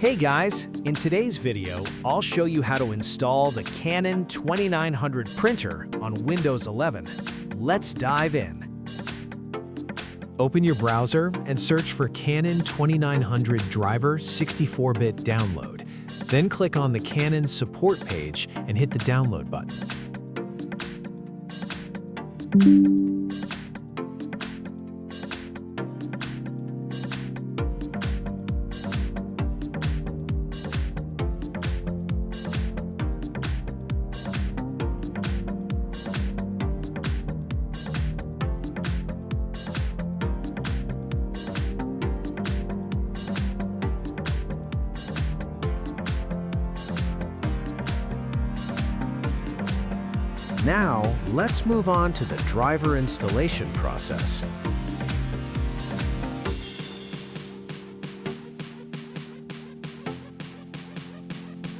Hey guys, in today's video, I'll show you how to install the Canon 2900 printer on Windows 11. Let's dive in. Open your browser and search for Canon 2900 driver 64-bit download. Then click on the Canon support page and hit the download button. Now, let's move on to the driver installation process.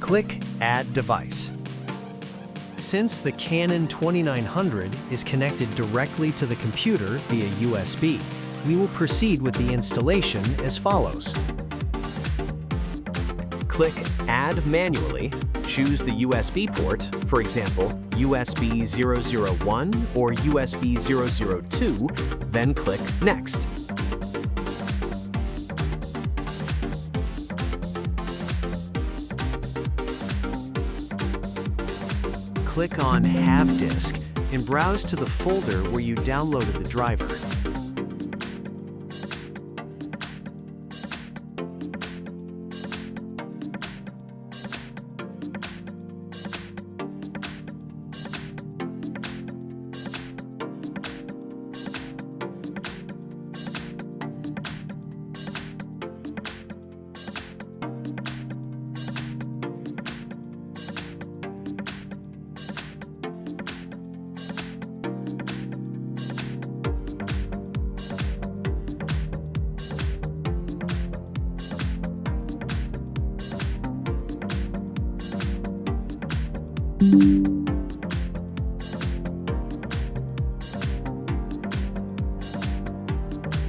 Click Add Device. Since the Canon 2900 is connected directly to the computer via USB, we will proceed with the installation as follows. Click Add Manually, choose the USB port, for example, USB 001 or USB 002, then click Next. Click on Have Disk and browse to the folder where you downloaded the driver.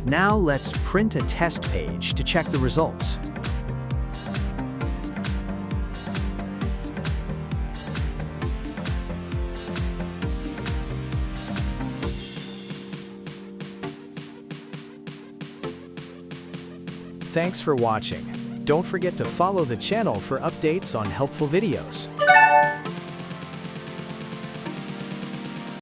Now let's print a test page to check the results. Thanks for watching. Don't forget to follow the channel for updates on helpful videos.